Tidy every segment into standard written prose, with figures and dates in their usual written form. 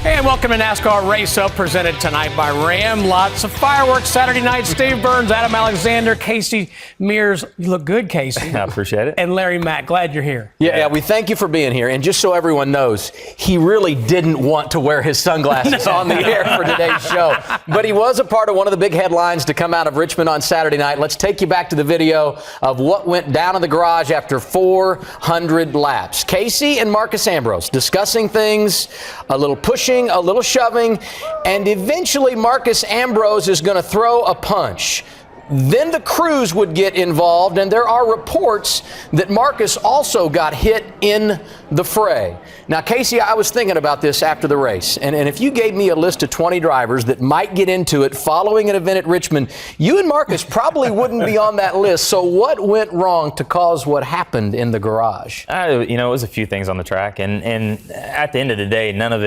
And welcome to NASCAR Race Up, presented tonight by Ram. Lots of fireworks Saturday night. Steve Burns, Adam Alexander, Casey Mears. You look good, Casey. I appreciate it. And Larry Mack, glad you're here. Yeah, we thank you for being here. And just so everyone knows, he really didn't want to wear his sunglasses on the air for today's show. But he was a part of one of the big headlines to come out of Richmond on Saturday night. Let's take you back to the video of what went down in the garage after 400 laps. Casey and Marcos Ambrose discussing things, a little pushing, a little shoving, and eventually Marcos Ambrose is going to throw a punch. Then the crews would get involved, and there are reports that Marcos also got hit in the fray. Now, Casey, I was thinking about this after the race, and if you gave me a list of 20 drivers that might get into it following an event at Richmond, you and Marcos probably wouldn't be on that list. So what went wrong to cause what happened in the garage? It was a few things on the track, and at the end of the day, none of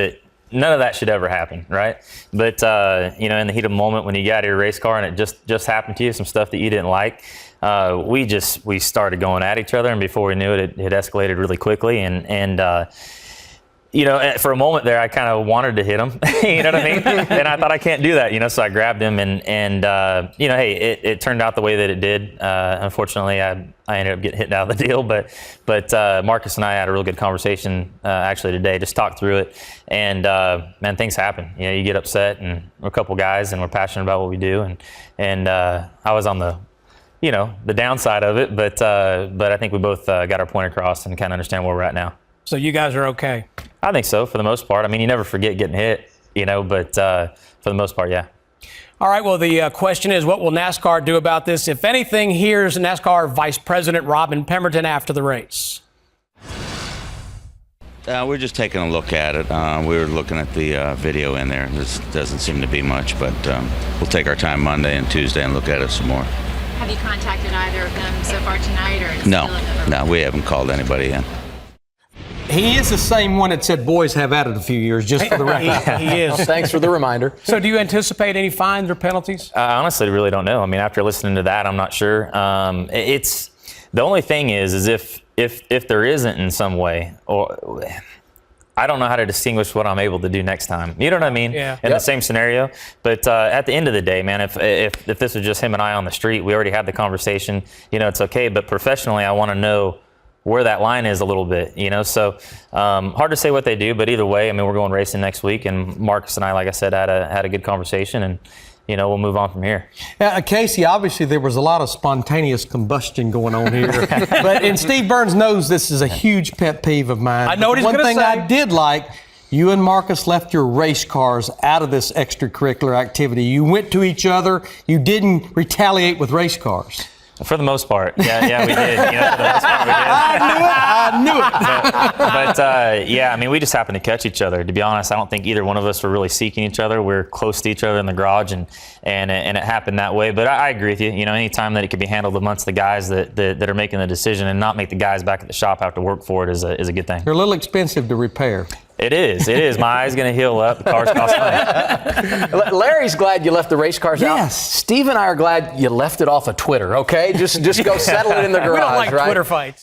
that should ever happen, right? But, in the heat of the moment when you got your race car and it just happened to you, some stuff that you didn't like, we started going at each other, and before we knew it, it escalated really quickly. For a moment there, I kind of wanted to hit him, you know what I mean? And I thought, I can't do that, so I grabbed him, and it turned out the way that it did. Unfortunately, I ended up getting hit out of the deal, but Marcos and I had a real good conversation actually today, just talked through it, and man, things happen. You get upset, and we're a couple guys, and we're passionate about what we do, and I was on the downside of it, but I think we both got our point across and kind of understand where we're at now. So you guys are okay? I think so, for the most part. I mean, you never forget getting hit, but for the most part, yeah. All right, well, the question is, what will NASCAR do about this? If anything, here's NASCAR Vice President Robin Pemberton after the race. We're just taking a look at it. We were looking at the video in there. This doesn't seem to be much, but we'll take our time Monday and Tuesday and look at it some more. Have you contacted either of them so far tonight? Or No, we haven't called anybody in. He is the same one that said boys have at it a few years, just for the record. He is. Well, thanks for the reminder. So do you anticipate any fines or penalties? I honestly really don't know. I mean, after listening to that, I'm not sure. It's the only thing is if there isn't in some way, or I don't know how to distinguish what I'm able to do next time. You know what I mean? Yeah. In the same scenario. But at the end of the day, man, if this was just him and I on the street, we already had the conversation. It's okay. But professionally, I want to know where that line is a little bit, so hard to say what they do, but either way, I mean, we're going racing next week, and Marcos and I, like I said, had a good conversation, and we'll move on from here. Casey, obviously there was a lot of spontaneous combustion going on here, and Steve Burns knows this is a huge pet peeve of mine. I know what he's going to say. One thing I did like, you and Marcos left your race cars out of this extracurricular activity. You went to each other. You didn't retaliate with race cars. For the most part, yeah, we did. For the most part, we did. I knew it. But yeah, I mean, we just happened to catch each other. To be honest, I don't think either one of us were really seeking each other. We're close to each other in the garage, and it happened that way. But I agree with you. Any time that it can be handled amongst the guys that are making the decision, and not make the guys back at the shop have to work for it is a good thing. They're a little expensive to repair. It is. My eye's going to heal up. The car's cost money. Larry's glad you left the race cars out. Yes. Steve and I are glad you left it off of Twitter, okay? Just go settle it in the garage, We don't like right? Twitter fights.